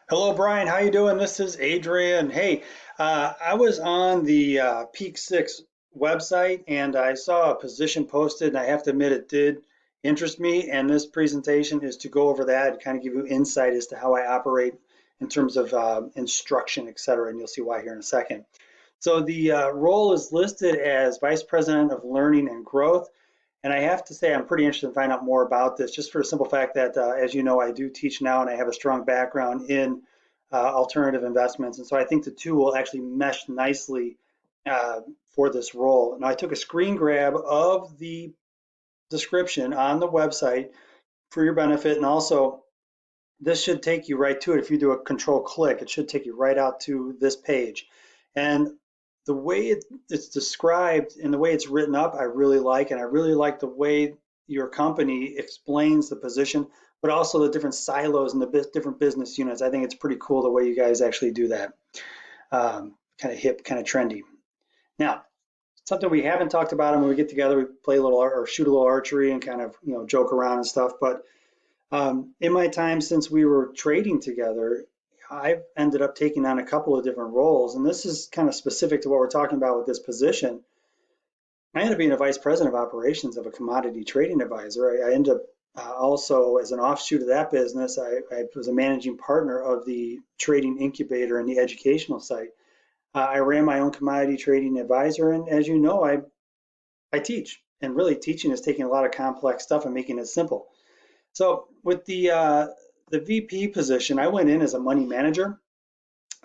Hello, Brian. How you doing? This is Adrian. Hey, I was on the Peak6 website and I saw a position posted, and I have to admit it did interest me. And this presentation is to go over that and kind of give you insight as to how I operate in terms of instruction, et cetera. And you'll see why here in a second. So the role is listed as Vice President of Learning and Growth. And I have to say, I'm pretty interested in finding out more about this, just for the simple fact that, as you know, I do teach now and I have a strong background in alternative investments. And so I think the two will actually mesh nicely for this role. Now, I took a screen grab of the description on the website for your benefit. And also, this should take you right to it. If you do a control click, it should take you right out to this page. And the way it's described and the way it's written up, I really like. And I really like the way your company explains the position, but also the different silos and the different business units. I think it's pretty cool the way you guys actually do that. Kind of hip, kind of trendy. Now, something we haven't talked about, and when we get together, we play a little or shoot a little archery and kind of joke around and stuff. But in my time since we were trading together, I've ended up taking on a couple of different roles, and this is kind of specific to what we're talking about with this position. I ended up being a vice president of operations of a commodity trading advisor. I ended up also, as an offshoot of that business, I was a managing partner of the trading incubator and the educational site. I ran my own commodity trading advisor, and as you know, I teach, and really teaching is taking a lot of complex stuff and making it simple. So with the VP position, I went in as a money manager,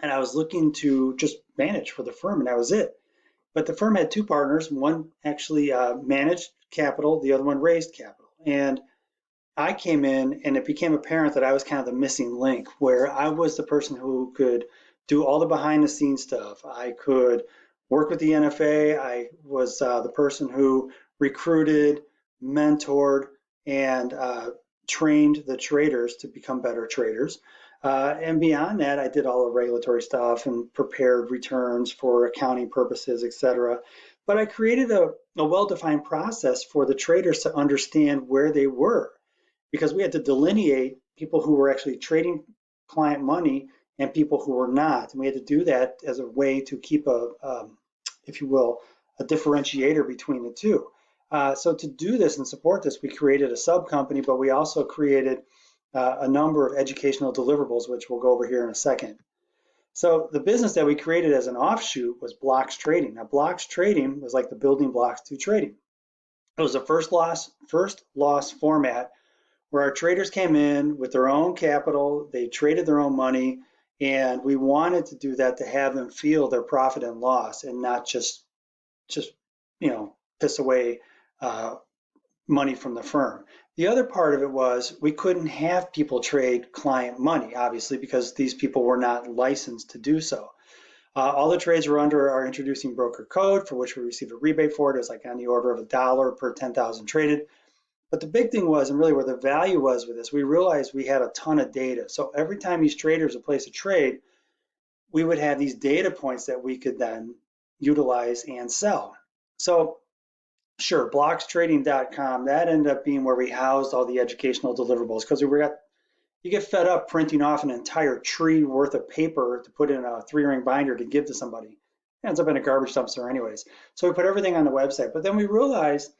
and I was looking to just manage for the firm, and that was it. But the firm had two partners. One actually managed capital, the other one raised capital. And I came in, and it became apparent that I was kind of the missing link, where I was the person who could do all the behind the scenes stuff. I could work with the NFA. I was the person who recruited, mentored, and trained the traders to become better traders. And beyond that, I did all the regulatory stuff and prepared returns for accounting purposes, et cetera. But I created a well-defined process for the traders to understand where they were, because we had to delineate people who were actually trading client money and people who were not. And we had to do that as a way to keep if you will, a differentiator between the two. So to do this and support this, we created a sub company, but we also created a number of educational deliverables, which we'll go over here in a second. So the business that we created as an offshoot was blocks trading. Now, blocks trading was like the building blocks to trading. It was a first loss format where our traders came in with their own capital, they traded their own money, and we wanted to do that to have them feel their profit and loss and not just piss away uh, money from the firm. The other part of it was we couldn't have people trade client money, obviously, because these people were not licensed to do so. All the trades were under our introducing broker code, for which we received a rebate for it. It was like on the order of $1 per 10,000 traded. But the big thing was, and really where the value was with this, we realized we had a ton of data. So every time these traders would place a trade, we would have these data points that we could then utilize and sell. So sure, blockstrading.com, that ended up being where we housed all the educational deliverables, because you get fed up printing off an entire tree worth of paper to put in a 3-ring binder to give to somebody. It ends up in a garbage dumpster anyways. So we put everything on the website. But then we realized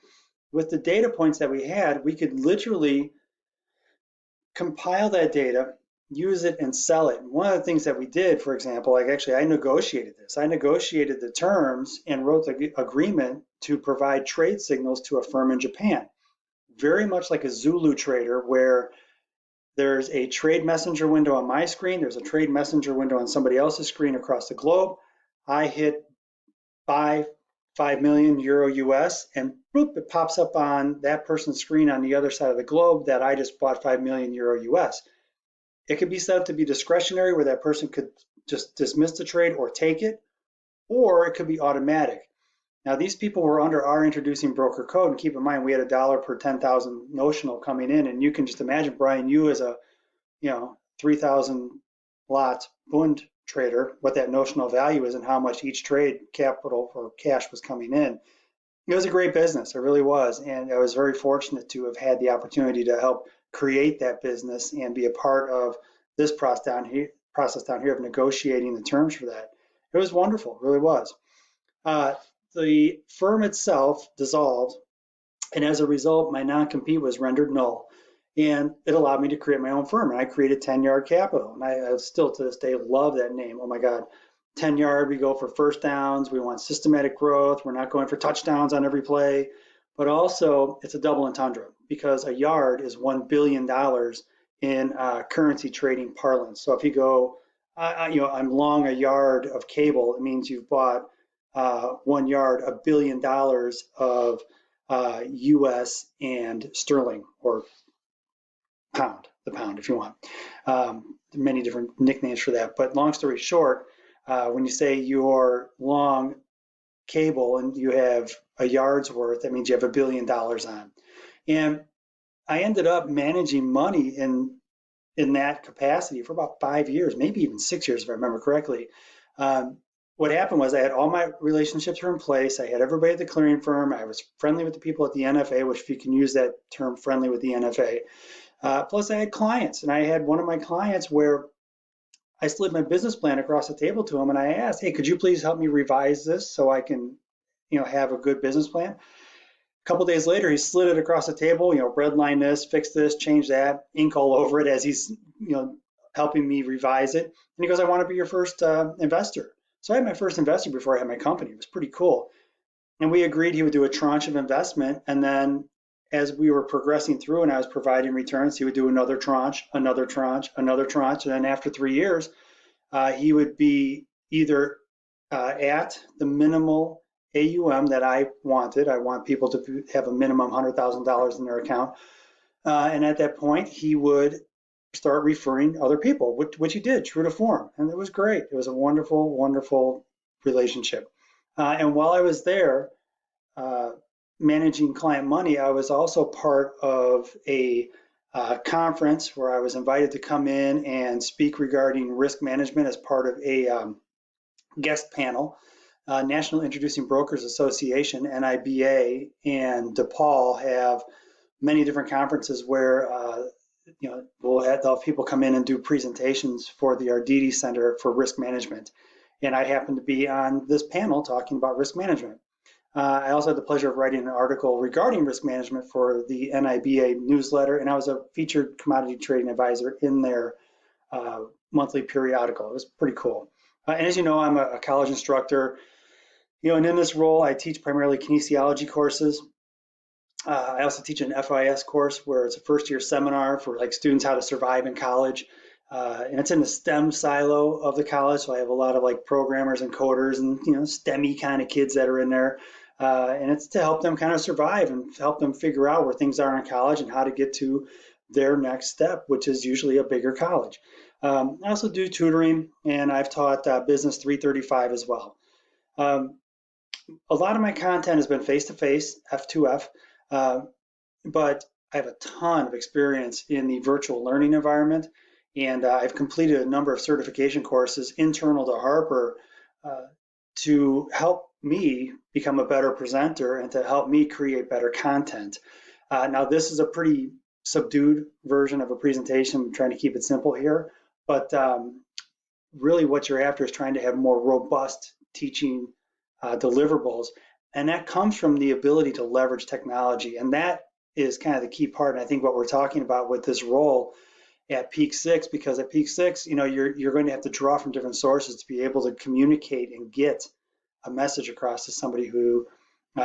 with the data points that we had, we could literally compile that data, use it, and sell it. And one of the things that we did, for example, like actually I negotiated this. I negotiated the terms and wrote the agreement to provide trade signals to a firm in Japan. Very much like a Zulu trader, where there's a trade messenger window on my screen, there's a trade messenger window on somebody else's screen across the globe. I hit buy 5 million euro US, and boop, it pops up on that person's screen on the other side of the globe that I just bought 5 million euro US. It could be set up to be discretionary, where that person could just dismiss the trade or take it, or it could be automatic. Now, these people were under our introducing broker code, and keep in mind we had $1 per 10,000 notional coming in, and you can just imagine, Brian, you as a 3,000 lot Bund trader, what that notional value is and how much each trade capital or cash was coming in. It was a great business, it really was, and I was very fortunate to have had the opportunity to help create that business and be a part of this process down here of negotiating the terms for that. It was wonderful, it really was. Uh, the firm itself dissolved, and as a result, my non-compete was rendered null. And it allowed me to create my own firm. And I created 10 Yard Capital. And I still to this day love that name. Oh my God. 10 yard, we go for first downs. We want systematic growth. We're not going for touchdowns on every play. But also, it's a double entendre because a yard is $1 billion in currency trading parlance. So if you go, I'm long a yard of cable, it means you've bought 1 yard, $1 billion of US and sterling or pound, the pound if you want. Many different nicknames for that. But long story short, when you say you're long cable and you have a yard's worth, that means you have $1 billion on. And I ended up managing money in that capacity for about 5 years, maybe even 6 years if I remember correctly. What happened was I had all my relationships were in place. I had everybody at the clearing firm. I was friendly with the people at the NFA, which if you can use that term, friendly with the NFA. Plus I had clients, and I had one of my clients where I slid my business plan across the table to him, and I asked, "Hey, could you please help me revise this so I can, have a good business plan?" A couple days later, he slid it across the table, redline this, fix this, change that, ink all over it as he's, helping me revise it. And he goes, "I want to be your first investor." So I had my first investor before I had my company. It was pretty cool. And we agreed he would do a tranche of investment. And then as we were progressing through and I was providing returns, he would do another tranche, another tranche, another tranche. And then after 3 years, he would be either at the minimal AUM that I wanted. I want people to have a minimum $100,000 in their account. And at that point, he would start referring other people, which he did, true to form. And it was great. It was a wonderful, wonderful relationship. And while I was there managing client money, I was also part of a conference where I was invited to come in and speak regarding risk management as part of a guest panel. National Introducing Brokers Association, NIBA, and DePaul have many different conferences where they'll have people come in and do presentations for the Arditi Center for Risk Management. And I happened to be on this panel talking about risk management. I also had the pleasure of writing an article regarding risk management for the NIBA newsletter, and I was a featured commodity trading advisor in their monthly periodical. It was pretty cool. And as you know, I'm a college instructor, and in this role, I teach primarily kinesiology courses. I also teach an FIS course where it's a first-year seminar for like students how to survive in college. And it's in the STEM silo of the college, so I have a lot of like programmers and coders and STEMmy kind of kids that are in there. And it's to help them kind of survive and help them figure out where things are in college and how to get to their next step, which is usually a bigger college. I also do tutoring, and I've taught Business 335 as well. A lot of my content has been face-to-face, F2F, but I have a ton of experience in the virtual learning environment, and I've completed a number of certification courses internal to Harper to help me become a better presenter and to help me create better content. Now, this is a pretty subdued version of a presentation. I'm trying to keep it simple here, but really what you're after is trying to have more robust teaching deliverables. And that comes from the ability to leverage technology. And that is kind of the key part. And I think what we're talking about with this role at Peak6, because at Peak6, you're going to have to draw from different sources to be able to communicate and get a message across to somebody who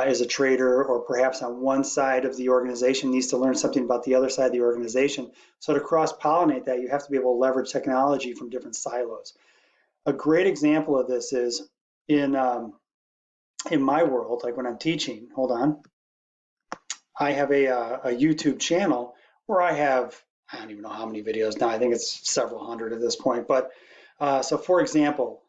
is a trader or perhaps on one side of the organization needs to learn something about the other side of the organization. So to cross-pollinate that, you have to be able to leverage technology from different silos. A great example of this is in my world, like when I'm teaching, hold on, I have a YouTube channel where I don't even know how many videos now. I think it's several hundred at this point. But so for example,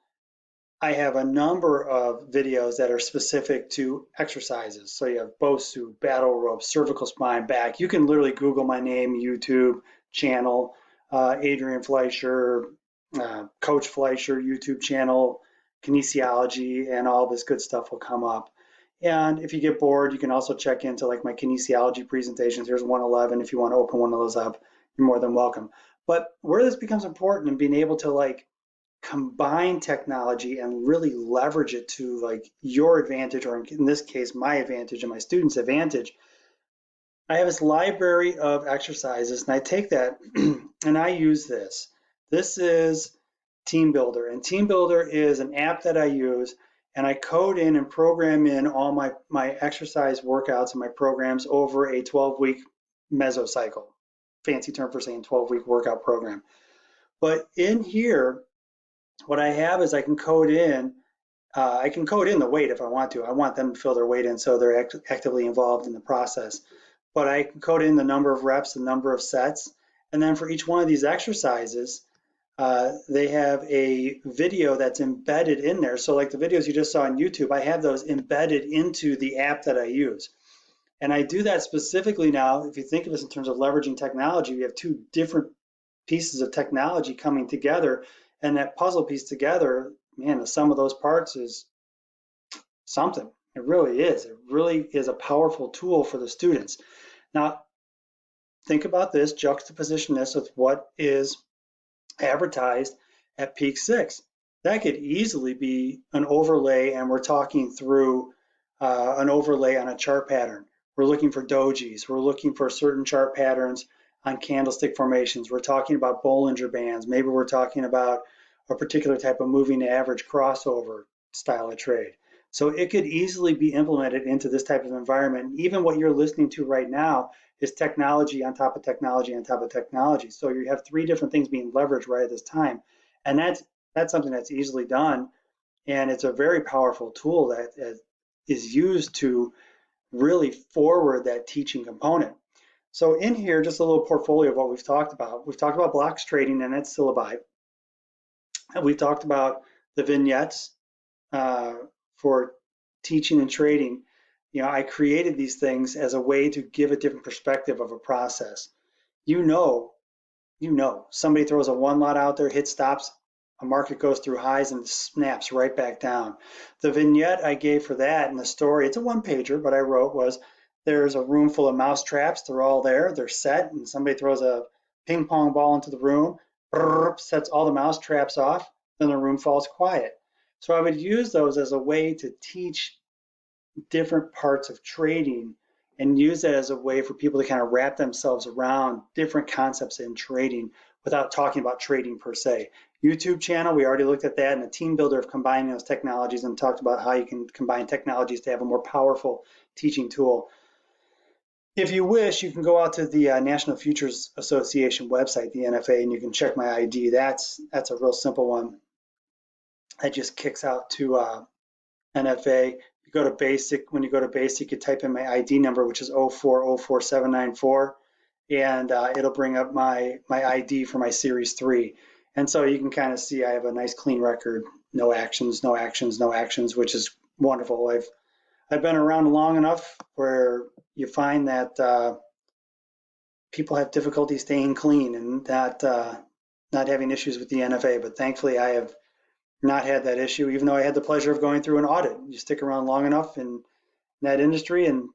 I have a number of videos that are specific to exercises. So you have BOSU, battle ropes, cervical spine, back. You can literally Google my name, YouTube channel, Adrian Fleischer, Coach Fleischer YouTube channel, kinesiology, and all this good stuff will come up. And if you get bored, you can also check into like my kinesiology presentations. Here's 111. If you want to open one of those up, you're more than welcome. But where this becomes important and being able to like combine technology and really leverage it to like your advantage, or in this case, my advantage and my students' advantage. I have this library of exercises, and I take that and I use this. This is Team Builder, and Team Builder is an app that I use, and I code in and program in all my exercise workouts and my programs over a 12-week mesocycle. Fancy term for saying 12-week workout program. But in here, what I have is I can code in the weight if I want to. I want them to fill their weight in so they're actively involved in the process. But I can code in the number of reps, the number of sets, and then for each one of these exercises, they have a video that's embedded in there. So like the videos you just saw on YouTube, I have those embedded into the app that I use. And I do that specifically now. If you think of this in terms of leveraging technology, we have two different pieces of technology coming together, and that puzzle piece together, man, the sum of those parts is something. It really is. It really is a powerful tool for the students. Now, think about this, juxtaposition this with what is advertised at Peak6. That could easily be an overlay, and we're talking through an overlay on a chart pattern. We're looking for dojis. We're looking for certain chart patterns on candlestick formations. We're talking about Bollinger Bands. Maybe we're talking about a particular type of moving average crossover style of trade. So it could easily be implemented into this type of environment. Even what you're listening to right now is technology on top of technology on top of technology. So you have three different things being leveraged right at this time. And that's something that's easily done. And it's a very powerful tool that is used to really forward that teaching component. So in here, just a little portfolio of what we've talked about. We've talked about blocks trading and its syllabi. We've talked about the vignettes uh, for teaching and trading. I created these things as a way to give a different perspective of a process. You know, somebody throws a one lot out there, hit stops, a market goes through highs and snaps right back down. The vignette I gave for that in the story, it's a one pager, but I wrote was there's a room full of mouse traps. They're all there. They're set, and somebody throws a ping pong ball into the room, sets all the mouse traps off, then the room falls quiet. So I would use those as a way to teach different parts of trading and use that as a way for people to kind of wrap themselves around different concepts in trading without talking about trading per se. YouTube channel, we already looked at that, and the team builder of combining those technologies and talked about how you can combine technologies to have a more powerful teaching tool. If you wish, you can go out to the National Futures Association website, the NFA, and you can check my ID. That's a real simple one. That just kicks out to NFA. You go to basic. When you go to basic, you type in my ID number, which is 0404794, and it'll bring up my ID for my Series 3. And so you can kind of see I have a nice clean record, no actions, no actions, no actions, which is wonderful. I've been around long enough where you find that people have difficulty staying clean and not having issues with the NFA. But thankfully, I have not had that issue, even though I had the pleasure of going through an audit. You stick around long enough in that industry, and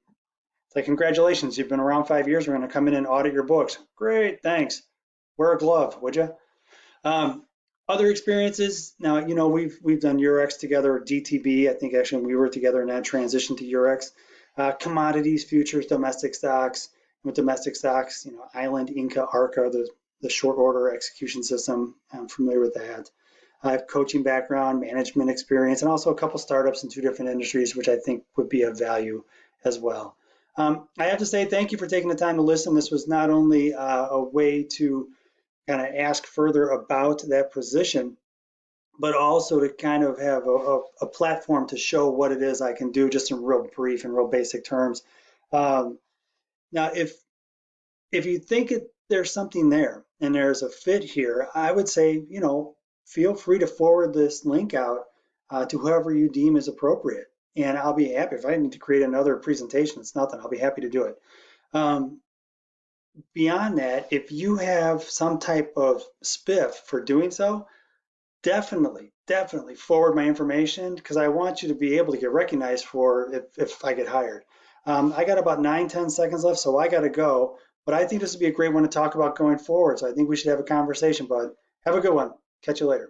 it's like, congratulations, you've been around 5 years. We're going to come in and audit your books. Great, thanks. Wear a glove, would you? Um, Other experiences. Now, we've done Eurex together, DTB. I think actually we were together in that transition to Eurex. Commodities, futures, domestic stocks. With domestic stocks, Island, Inca, Arca, the short order execution system. I'm familiar with that. I have coaching background, management experience, and also a couple startups in two different industries, which I think would be of value as well. I have to say thank you for taking the time to listen. This was not only a way to kind of ask further about that position, but also to kind of have a platform to show what it is I can do just in real brief and real basic terms. Um, Now, if you think there's something there and there's a fit here, I would say, feel free to forward this link out to whoever you deem is appropriate. And I'll be happy. If I need to create another presentation, it's nothing. I'll be happy to do it. Um, Beyond that, if you have some type of spiff for doing so, definitely forward my information, because I want you to be able to get recognized for if I get hired. I got about 9-10 seconds left, so I got to go. But I think this would be a great one to talk about going forward. So I think we should have a conversation, bud. Have a good one. Catch you later.